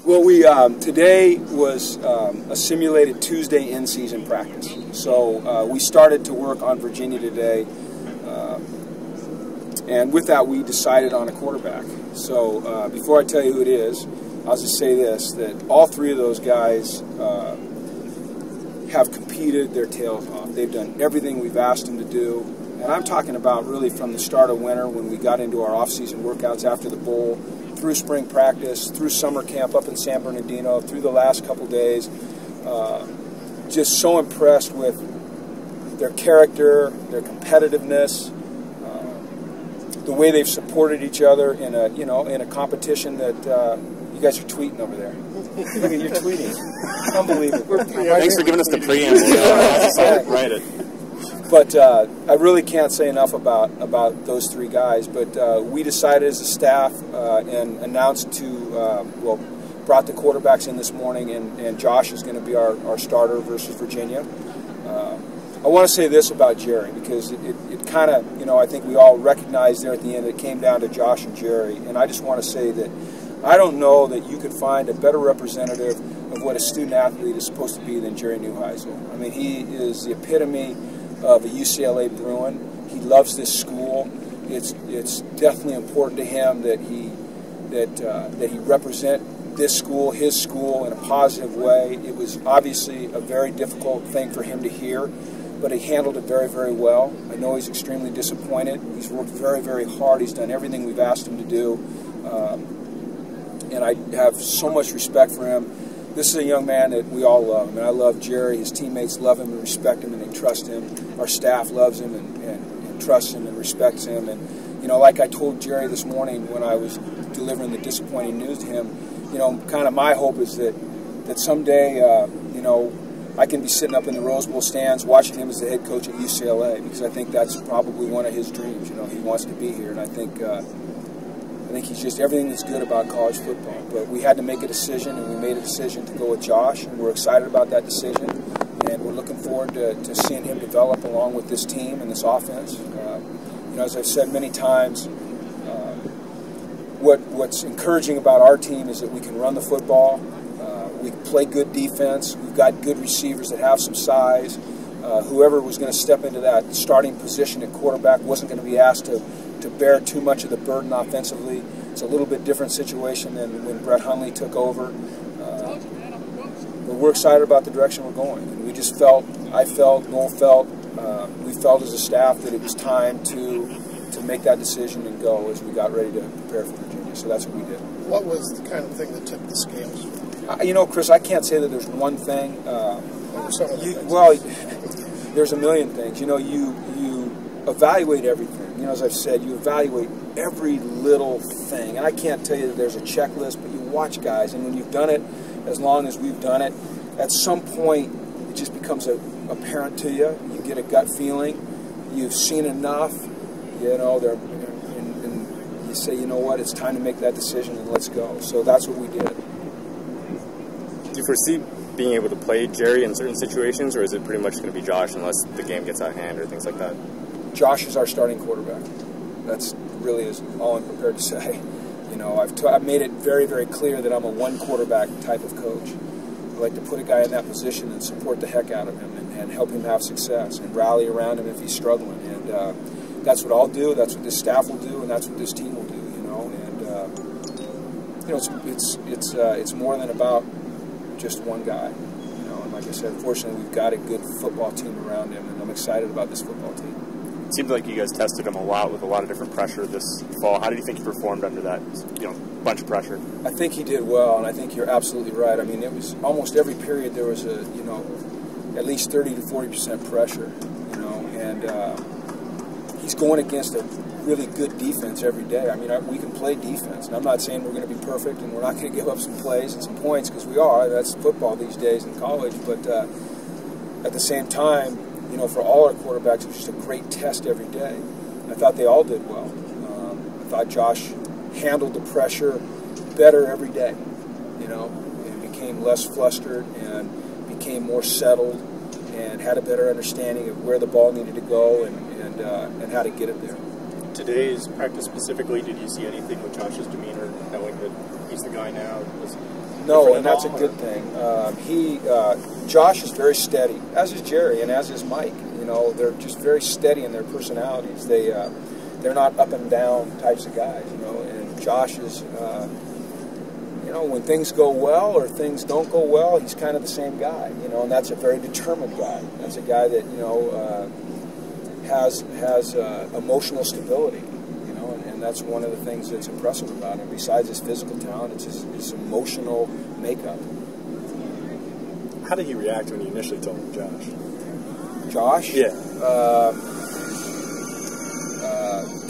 Well, today was a simulated Tuesday in-season practice. So we started to work on Virginia today, and with that we decided on a quarterback. So before I tell you who it is, I'll just say this, that all three of those guys have competed their tails off. They've done everything we've asked them to do, and I'm talking about really from the start of winter when we got into our off-season workouts after the bowl, through spring practice, through summer camp up in San Bernardino, through the last couple days. Just so impressed with their character, their competitiveness, the way they've supported each other in a competition that you guys are tweeting over there. Look at you tweeting. Unbelievable. Thanks for giving us the preamble. Write it. But I really can't say enough about those three guys. But we decided as a staff and announced brought the quarterbacks in this morning, and Josh is going to be our starter versus Virginia. I want to say this about Jerry, because it kind of, I think we all recognize there at the end it came down to Josh and Jerry. And I just want to say that I don't know that you could find a better representative of what a student athlete is supposed to be than Jerry Neuheisel. I mean, he is the epitome of a UCLA Bruin. He loves this school. It's definitely important to him that he represent this school, his school, in a positive way. It was obviously a very difficult thing for him to hear, but he handled it very, very well. I know he's extremely disappointed. He's worked very, very hard. He's done everything we've asked him to do, and I have so much respect for him. This is a young man that we all love. I mean, I love Jerry. His teammates love him and respect him, and they trust him. Our staff loves him and trusts him and respects him. And, like I told Jerry this morning when I was delivering the disappointing news to him, kind of my hope is that someday, I can be sitting up in the Rose Bowl stands watching him as the head coach at UCLA, because I think that's probably one of his dreams. He wants to be here, and I think he's just everything that's good about college football. But we had to make a decision, and we made a decision to go with Josh, and we're excited about that decision, and we're looking forward to seeing him develop along with this team and this offense. As I've said many times, what's encouraging about our team is that we can run the football, we play good defense, we've got good receivers that have some size. Whoever was going to step into that starting position at quarterback wasn't going to be asked to bear too much of the burden offensively. It's a little bit different situation than when Brett Hundley took over. But we're excited about the direction we're going. And we just felt, I felt, Noel felt, we felt as a staff that it was time to make that decision and go as we got ready to prepare for Virginia. So that's what we did. What was the kind of thing that tipped the scales? Chris, I can't say that there's one thing. There's a million things. You evaluate everything. As I've said, you evaluate every little thing. And I can't tell you that there's a checklist, but you watch guys, and when you've done it as long as we've done it, at some point it just becomes apparent to you. You get a gut feeling. You've seen enough. And you say, you know what, it's time to make that decision and let's go. So that's what we did. Do you foresee being able to play Jerry in certain situations, or is it pretty much going to be Josh unless the game gets out of hand or things like that? Josh is our starting quarterback. That's really is all I'm prepared to say. I've made it very, very clear that I'm a one-quarterback type of coach. I like to put a guy in that position and support the heck out of him and help him have success and rally around him if he's struggling. And that's what I'll do. That's what this staff will do, and that's what this team will do. It's more than about just one guy. And like I said, fortunately, we've got a good football team around him, and I'm excited about this football team. It seemed like you guys tested him a lot with a lot of different pressure this fall. How do you think he performed under that, bunch of pressure? I think he did well, and I think you're absolutely right. I mean, it was almost every period there was at least 30 to 40% pressure, and he's going against a really good defense every day. I mean, we can play defense, and I'm not saying we're going to be perfect and we're not going to give up some plays and some points, because we are. That's football these days in college, but at the same time, for all our quarterbacks, it was just a great test every day. I thought they all did well. I thought Josh handled the pressure better every day, and became less flustered and became more settled and had a better understanding of where the ball needed to go and how to get it there. today's practice specifically, did you see anything with Josh's demeanor, knowing that he's the guy now? No, and that's a good thing. Josh is very steady, as is Jerry, and as is Mike. You know, they're just very steady in their personalities. They're not up and down types of guys. You know, and Josh is, you know, when things go well or things don't go well, he's kind of the same guy. You know, and that's a very determined guy. That's a guy that has emotional stability. And that's one of the things that's impressive about him. Besides his physical talent, it's his emotional makeup. How did he react when you initially told him Josh? Josh? Yeah.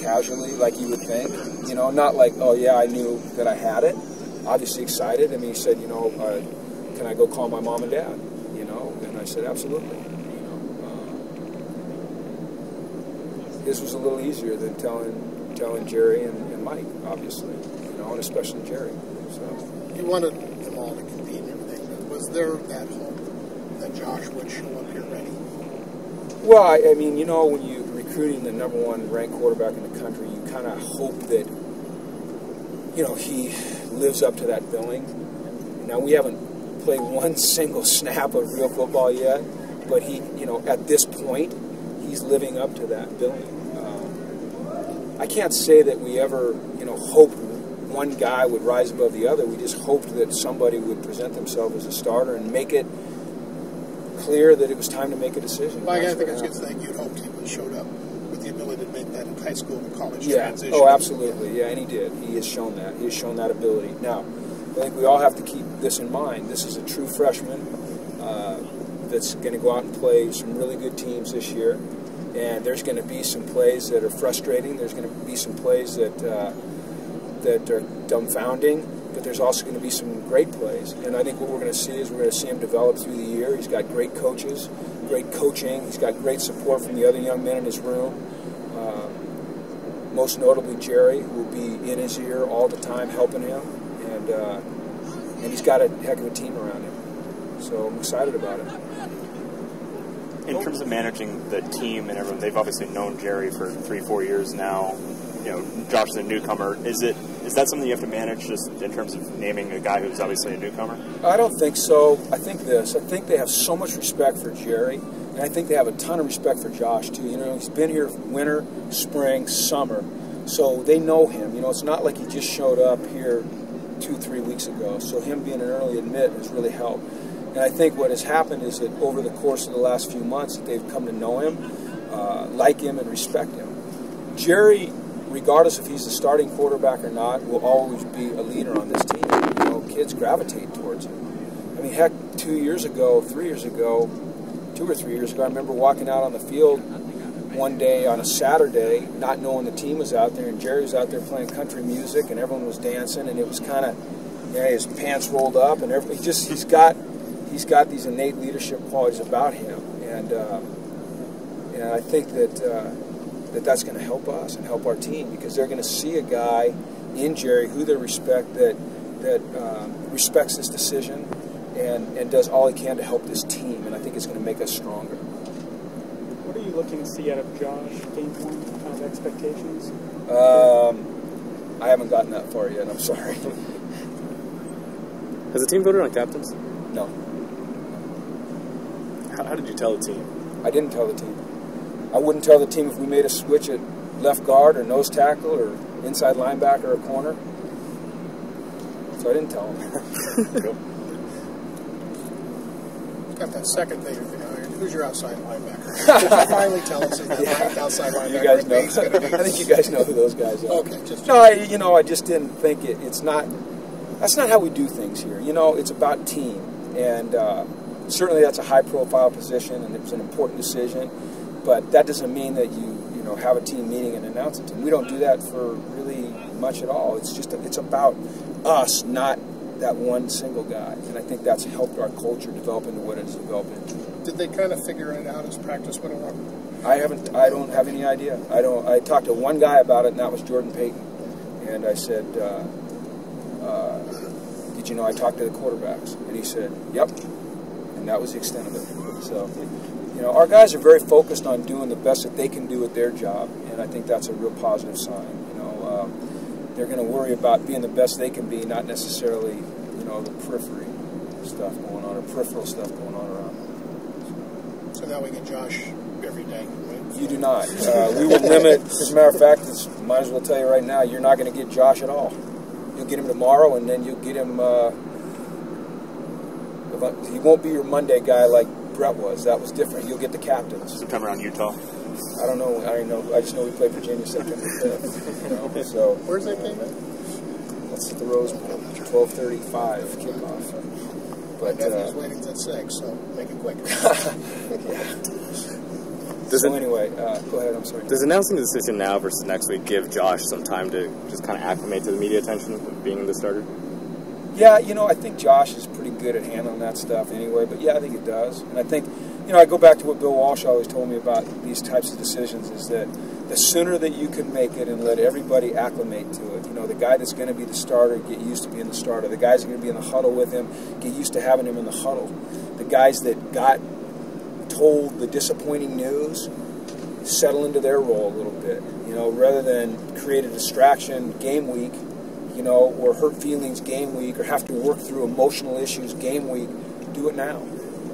Casually, like you would think. You know, not like, oh yeah, I knew that I had it. Obviously excited. I mean, he said, you know, can I go call my mom and dad? You know, and I said, absolutely. His was a little easier than telling Jerry and Mike, obviously, you know, and especially Jerry. So You wanted them all to compete and everything, but was there that hope that Josh would show up here ready? Well, I mean, you know, when you're recruiting the #1 ranked quarterback in the country, you kind of hope that, you know, he lives up to that billing. Now, we haven't played one single snap of real football yet, but he, you know, at this point, he's living up to that billing. I can't say that we ever, you know, hoped one guy would rise above the other. We just hoped that somebody would present themselves as a starter and make it clear that it was time to make a decision. Well, I think it's a good thing you'd hoped he would have showed up with the ability to make that high school to college transition. Oh, absolutely. Yeah, and he did. He has shown that. He has shown that ability. Now, I think we all have to keep this in mind. This is a true freshman that's going to go out and play some really good teams this year. And there's going to be some plays that are frustrating. There's going to be some plays that are dumbfounding. But there's also going to be some great plays. And I think what we're going to see is we're going to see him develop through the year. He's got great coaches, great coaching. He's got great support from the other young men in his room. Most notably Jerry, who will be in his ear all the time helping him. And he's got a heck of a team around him. So I'm excited about it. In terms of managing the team and everyone, they've obviously known Jerry for 3-4 years now. You know, Josh is a newcomer. Is that something you have to manage just in terms of naming a guy who's obviously a newcomer? I don't think so. I think they have so much respect for Jerry, and I think they have a ton of respect for Josh too. You know, he's been here winter, spring, summer, so they know him. You know, it's not like he just showed up here 2-3 weeks ago. So him being an early admit has really helped. And I think what has happened is that over the course of the last few months that they've come to know him, like him, and respect him. Jerry, regardless if he's the starting quarterback or not, will always be a leader on this team. You know, kids gravitate towards him. I mean, heck, 2 or 3 years ago, I remember walking out on the field one day on a Saturday, not knowing the team was out there, and Jerry was out there playing country music, and everyone was dancing, and it was kind of, you know, his pants rolled up, and everything. He's got these innate leadership qualities about him, and I think that's going to help us and help our team, because they're going to see a guy in Jerry who they respect, that respects this decision and does all he can to help this team, and I think it's going to make us stronger. What are you looking to see out of Josh, game one, kind of expectations? I haven't gotten that far yet, I'm sorry. Has the team voted on captains? No. How did you tell the team? I didn't tell the team. I wouldn't tell the team if we made a switch at left guard or nose tackle or inside linebacker or corner. So I didn't tell them. Got that second thing. Who's your outside linebacker? Finally tell us that outside linebacker. You guys know. I think you guys know who those guys are. Okay. I just didn't think it's not. That's not how we do things here. You know, it's about team, and certainly that's a high-profile position, and it's an important decision. But that doesn't mean that you have a team meeting and announce it. And we don't do that for really much at all. It's just it's about us, not that one single guy. And I think that's helped our culture develop into what it is developing. Did they kind of figure it out as practice went along? I don't have any idea. I talked to one guy about it, and that was Jordan Payton. And I said, did you know I talked to the quarterbacks? And he said, yep. And that was the extent of it. So you know, our guys are very focused on doing the best that they can do at their job, and I think that's a real positive sign. You know, they're going to worry about being the best they can be, not necessarily, you know, the periphery stuff going on or peripheral stuff going on around. So now we get Josh every day, right? You do not. We will limit. As a matter of fact, might as well tell you right now, you're not going to get Josh at all. You'll get him tomorrow, and then you'll get him. He won't be your Monday guy like Brett was. That was different. You'll get the captains. September on Utah. I don't know. I don't know. I just know we played Virginia September 5th. You know, so Where's that game at? that's at the Rose Bowl, 12:35 kickoff. But My nephew's waiting at 6, so make it quick. So anyway, go ahead. I'm sorry. Does announcing the decision now versus next week give Josh some time to just kind of acclimate to the media attention of being the starter? Yeah, you know, I think Josh is pretty good at handling that stuff anyway, but yeah, I think it does. And I think, you know, I go back to what Bill Walsh always told me about these types of decisions is that the sooner that you can make it and let everybody acclimate to it, you know, the guy that's going to be the starter, get used to being the starter. The guys that are going to be in the huddle with him, get used to having him in the huddle. The guys that got told the disappointing news, settle into their role a little bit, you know, rather than create a distraction game week, you know, or hurt feelings game week, or have to work through emotional issues game week. Do it now,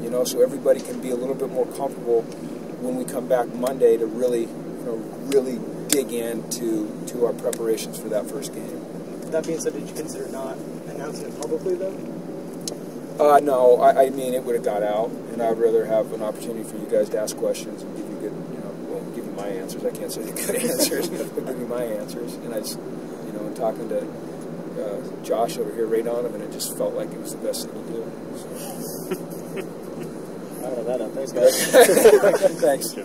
you know, so everybody can be a little bit more comfortable when we come back Monday to really, you know, really dig into our preparations for that first game. That being said, did you consider not announcing it publicly, though? No, I mean, it would have got out, and I'd rather have an opportunity for you guys to ask questions and give you good, you know, well, give you my answers. I can't say the good answers, but give you my answers. And I just, you know, and talking to Josh over here, Donovan, and it just felt like it was the best thing to do. So. I don't know that. Thanks, guys. Thanks.